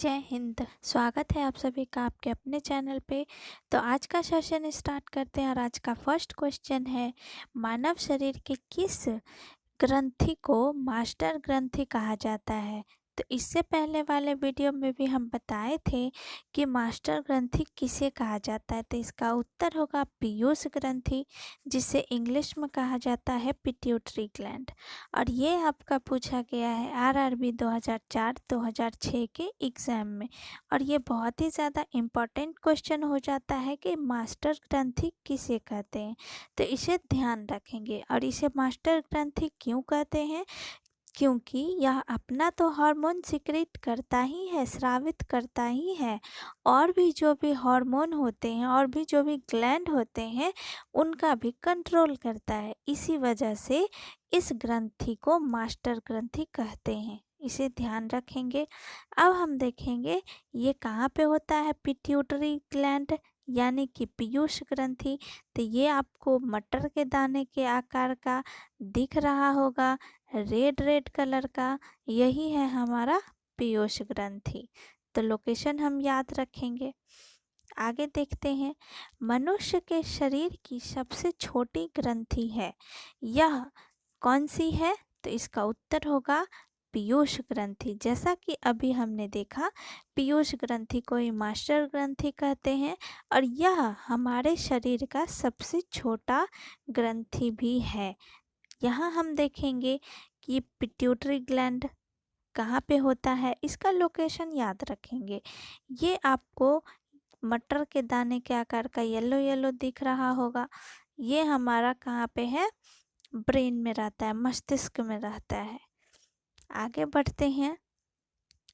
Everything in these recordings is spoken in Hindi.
जय हिंद। स्वागत है आप सभी का आपके अपने चैनल पे। तो आज का सेशन स्टार्ट करते हैं और आज का फर्स्ट क्वेश्चन है, मानव शरीर के किस ग्रंथि को मास्टर ग्रंथि कहा जाता है। तो इससे पहले वाले वीडियो में भी हम बताए थे कि मास्टर ग्रंथि किसे कहा जाता है। तो इसका उत्तर होगा पीयूष ग्रंथि, जिसे इंग्लिश में कहा जाता है पिट्यूटरी ग्लैंड। और ये आपका पूछा गया है आरआरबी 2004-2006 के एग्ज़ाम में। और ये बहुत ही ज़्यादा इम्पॉर्टेंट क्वेश्चन हो जाता है कि मास्टर ग्रंथि किसे कहते हैं। तो इसे ध्यान रखेंगे। और इसे मास्टर ग्रंथि क्यों कहते हैं? क्योंकि यह अपना तो हार्मोन सिक्रेट करता ही है, स्रावित करता ही है, और भी जो भी हार्मोन होते हैं और भी जो भी ग्लैंड होते हैं उनका भी कंट्रोल करता है। इसी वजह से इस ग्रंथि को मास्टर ग्रंथि कहते हैं। इसे ध्यान रखेंगे। अब हम देखेंगे ये कहाँ पे होता है। पिट्यूटरी ग्लैंड यानी कि पीयूष ग्रंथि। तो ये आपको मटर के दाने के आकार का दिख रहा होगा, रेड रेड कलर का, यही है हमारा पीयूष ग्रंथि। तो लोकेशन हम याद रखेंगे। आगे देखते हैं, मनुष्य के शरीर की सबसे छोटी ग्रंथि है, यह कौन सी है? तो इसका उत्तर होगा पीयूष ग्रंथि। जैसा कि अभी हमने देखा, पीयूष ग्रंथि को ही मास्टर ग्रंथि कहते हैं और यह हमारे शरीर का सबसे छोटा ग्रंथि भी है। यहाँ हम देखेंगे कि पिट्यूटरी ग्लैंड कहाँ पे होता है, इसका लोकेशन याद रखेंगे। ये आपको मटर के दाने के आकार का येलो येलो दिख रहा होगा। ये हमारा कहाँ पे है? ब्रेन में रहता है, मस्तिष्क में रहता है। आगे बढ़ते हैं।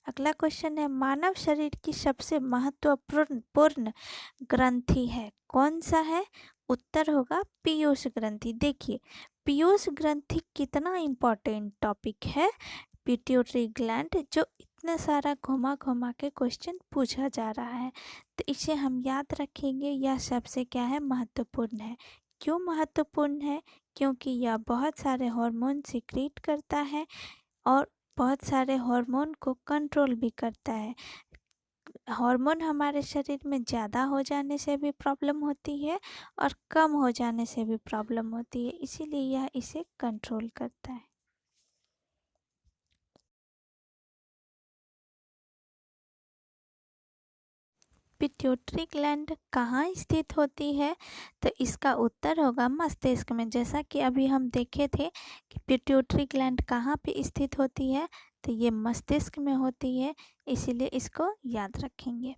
अगला क्वेश्चन है, मानव शरीर की सबसे महत्वपूर्ण ग्रंथि है, कौन सा है? उत्तर होगा पीयूष ग्रंथि। देखिए पीयूष ग्रंथि कितना इम्पोर्टेंट टॉपिक है। पिट्यूटरी ग्लैंड जो इतना सारा घुमा घुमा के क्वेश्चन पूछा जा रहा है, तो इसे हम याद रखेंगे। यह सबसे क्या है? महत्वपूर्ण है। क्यों महत्वपूर्ण है? क्योंकि यह बहुत सारे हार्मोन सिक्रीट करता है और बहुत सारे हार्मोन को कंट्रोल भी करता है। हार्मोन हमारे शरीर में ज़्यादा हो जाने से भी प्रॉब्लम होती है और कम हो जाने से भी प्रॉब्लम होती है, इसीलिए यह इसे कंट्रोल करता है। पिट्यूटरी ग्लैंड कहाँ स्थित होती है? तो इसका उत्तर होगा मस्तिष्क में। जैसा कि अभी हम देखे थे कि पिट्यूटरी ग्लैंड कहाँ पे स्थित होती है, तो ये मस्तिष्क में होती है, इसीलिए इसको याद रखेंगे।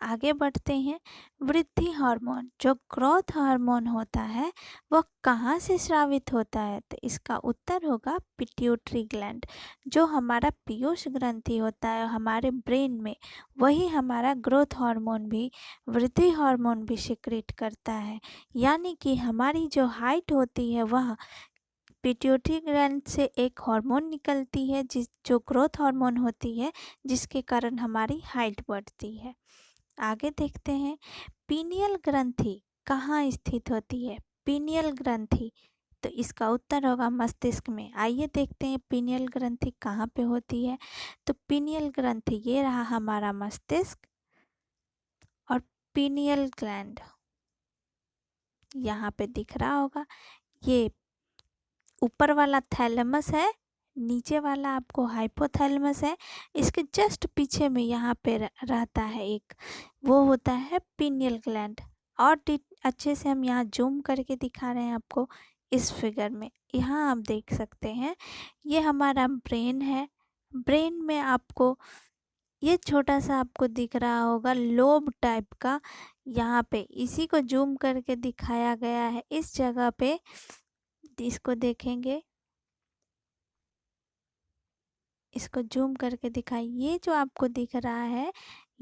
आगे बढ़ते हैं। वृद्धि हार्मोन जो ग्रोथ हार्मोन होता है वह कहाँ से स्रावित होता है? तो इसका उत्तर होगा पिट्यूटरी ग्लैंड। जो हमारा पीयूष ग्रंथि होता है हमारे ब्रेन में, वही हमारा ग्रोथ हार्मोन भी, वृद्धि हार्मोन भी सिक्रीट करता है। यानी कि हमारी जो हाइट होती है वह पिट्यूटरी ग्लैंड से एक हार्मोन निकलती है जो ग्रोथ हार्मोन होती है, जिसके कारण हमारी हाइट बढ़ती है। आगे देखते हैं, पीनियल ग्रंथि कहाँ स्थित होती है? पीनियल ग्रंथि, तो इसका उत्तर होगा मस्तिष्क में। आइए देखते हैं पीनियल ग्रंथि कहाँ पे होती है। तो पीनियल ग्रंथि ये रहा हमारा मस्तिष्क, और पीनियल ग्लैंड यहाँ पे दिख रहा होगा। ये ऊपर वाला थैलेमस है, नीचे वाला आपको हाइपोथैलेमस है। इसके जस्ट पीछे में यहाँ पे रहता है एक, वो होता है पीनियल ग्लैंड। और अच्छे से हम यहाँ जूम करके दिखा रहे हैं आपको इस फिगर में। यहाँ आप देख सकते हैं ये हमारा ब्रेन है। ब्रेन में आपको ये छोटा सा आपको दिख रहा होगा लोब टाइप का, यहाँ पे इसी को जूम करके दिखाया गया है इस जगह पे। इसको देखेंगे, इसको जूम करके दिखाई, ये जो आपको दिख रहा है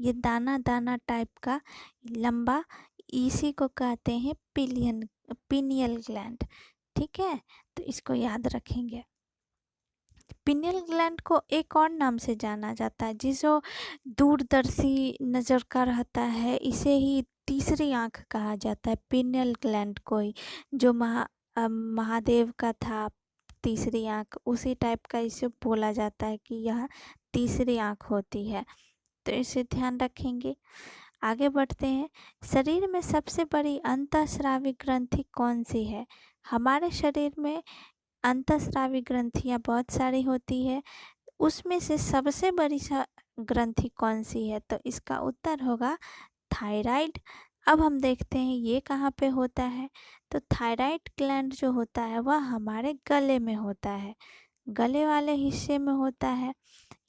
ये दाना दाना टाइप का लंबा, इसी को कहते हैं पीनियल ग्लैंड। ठीक है, तो इसको याद रखेंगे। पीनियल ग्लैंड को एक और नाम से जाना जाता है, जिसको दूरदर्शी नज़र का रहता है, इसे ही तीसरी आंख कहा जाता है। पीनियल ग्लैंड को ही, जो महादेव का था तीसरी आंख, उसी टाइप का इसे बोला जाता है कि यह तीसरी आंख होती है। तो इसे ध्यान रखेंगे। आगे बढ़ते हैं। शरीर में सबसे बड़ी अंतःस्रावी ग्रंथि कौन सी है? हमारे शरीर में अंतःस्रावी ग्रंथियाँ बहुत सारी होती है, उसमें से सबसे बड़ी ग्रंथि कौन सी है? तो इसका उत्तर होगा थायराइड। अब हम देखते हैं ये कहाँ पे होता है। तो थायराइड ग्लैंड जो होता है वह हमारे गले में होता है, गले वाले हिस्से में होता है।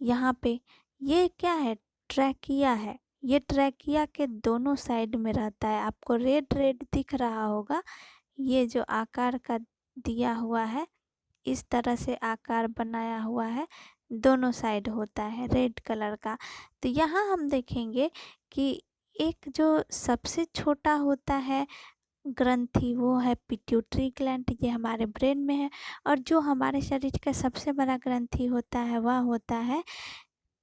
यहाँ पे ये क्या है? ट्रैकिया है। ये ट्रैकिया के दोनों साइड में रहता है। आपको रेड रेड दिख रहा होगा, ये जो आकार का दिया हुआ है, इस तरह से आकार बनाया हुआ है, दोनों साइड होता है रेड कलर का। तो यहाँ हम देखेंगे कि एक जो सबसे छोटा होता है ग्रंथि वो है पिट्यूटरी ग्लैंड, ये हमारे ब्रेन में है। और जो हमारे शरीर का सबसे बड़ा ग्रंथि होता है वह होता है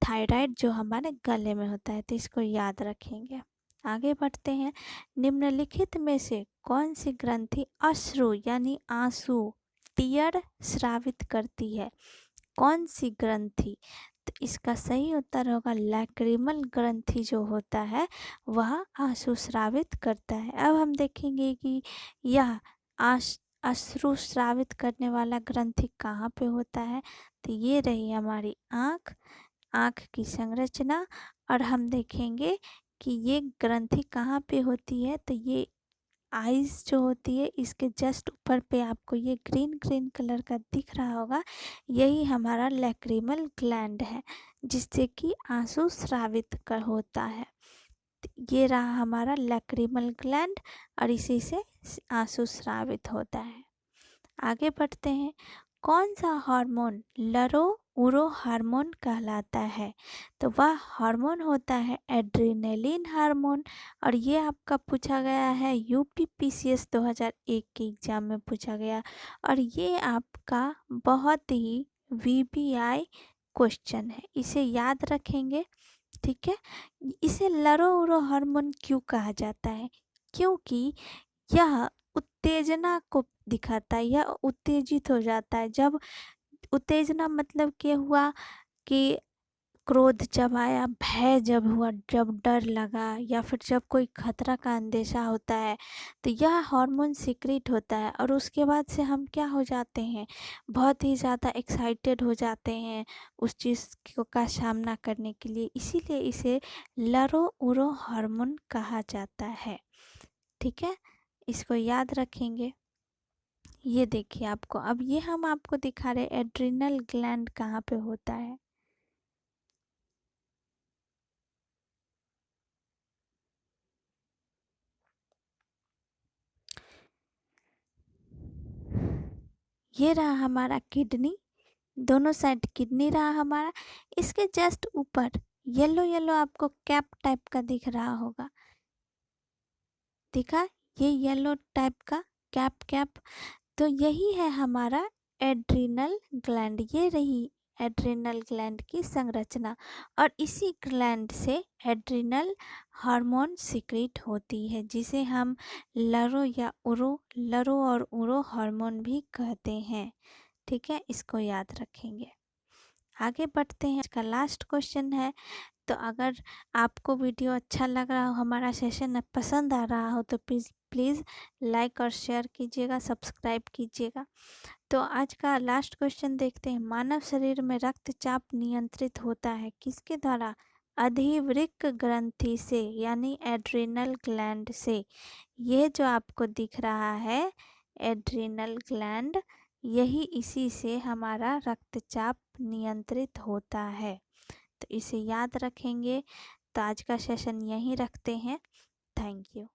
थायराइड, जो हमारे गले में होता है। तो इसको याद रखेंगे। आगे बढ़ते हैं। निम्नलिखित में से कौन सी ग्रंथि अश्रु यानी आंसू, टीयर स्रावित करती है? कौन सी ग्रंथि? तो इसका सही उत्तर होगा लैक्रिमल ग्रंथि जो होता है वह आंसू स्रावित करता है। अब हम देखेंगे कि यह अश्रु स्रावित करने वाला ग्रंथि कहाँ पे होता है। तो ये रही हमारी आँख, आँख की संरचना। और हम देखेंगे कि ये ग्रंथि कहाँ पे होती है। तो ये आइज़ जो होती है इसके जस्ट ऊपर पे आपको ये ग्रीन ग्रीन कलर का दिख रहा होगा, यही हमारा लैक्रिमल ग्लैंड है जिससे कि आंसू स्रावित कर होता है। ये रहा हमारा लैक्रिमल ग्लैंड और इसी से आंसू स्रावित होता है। आगे बढ़ते हैं। कौन सा हार्मोन लरो उरो हार्मोन कहलाता है? तो वह हार्मोन होता है एड्रेनलिन हार्मोन। और ये आपका पूछा गया है यूपीपीसीएस 2001 के एग्जाम में पूछा गया, और ये आपका बहुत ही वीबीआई क्वेश्चन है, इसे याद रखेंगे। ठीक है। इसे लरो उरो हार्मोन क्यों कहा जाता है? क्योंकि यह उत्तेजना को दिखाता है, यह उत्तेजित हो जाता है। जब उत्तेजना मतलब क्या हुआ कि क्रोध जब आया, भय जब हुआ, जब डर लगा या फिर जब कोई खतरा का अंदेशा होता है, तो यह हार्मोन सीक्रेट होता है और उसके बाद से हम क्या हो जाते हैं, बहुत ही ज़्यादा एक्साइटेड हो जाते हैं उस चीज़ का सामना करने के लिए। इसीलिए इसे लरो उरो हार्मोन कहा जाता है। ठीक है, इसको याद रखेंगे। ये देखिए आपको, अब ये हम आपको दिखा रहे एड्रिनल ग्लैंड कहाँ पे होता है। ये रहा हमारा किडनी, दोनों साइड किडनी रहा हमारा। इसके जस्ट ऊपर येलो येलो आपको कैप टाइप का दिख रहा होगा, दिखा? ये येलो टाइप का कैप कैप, तो यही है हमारा एड्रिनल ग्लैंड। ये रही एड्रिनल ग्लैंड की संरचना और इसी ग्लैंड से एड्रिनल हार्मोन सीक्रेट होती है जिसे हम लरो या उरो, लरो और उरो हार्मोन भी कहते हैं। ठीक है, इसको याद रखेंगे। आगे बढ़ते हैं। इसका लास्ट क्वेश्चन है। तो अगर आपको वीडियो अच्छा लग रहा हो, हमारा सेशन पसंद आ रहा हो, तो प्लीज़ लाइक और शेयर कीजिएगा, सब्सक्राइब कीजिएगा। तो आज का लास्ट क्वेश्चन देखते हैं। मानव शरीर में रक्तचाप नियंत्रित होता है किसके द्वारा? अधिवृक्क ग्रंथि से, यानी एड्रिनल ग्लैंड से। ये जो आपको दिख रहा है एड्रिनल ग्लैंड, यही इसी से हमारा रक्तचाप नियंत्रित होता है। तो इसे याद रखेंगे। तो आज का सेशन यहीं रखते हैं। Thank you.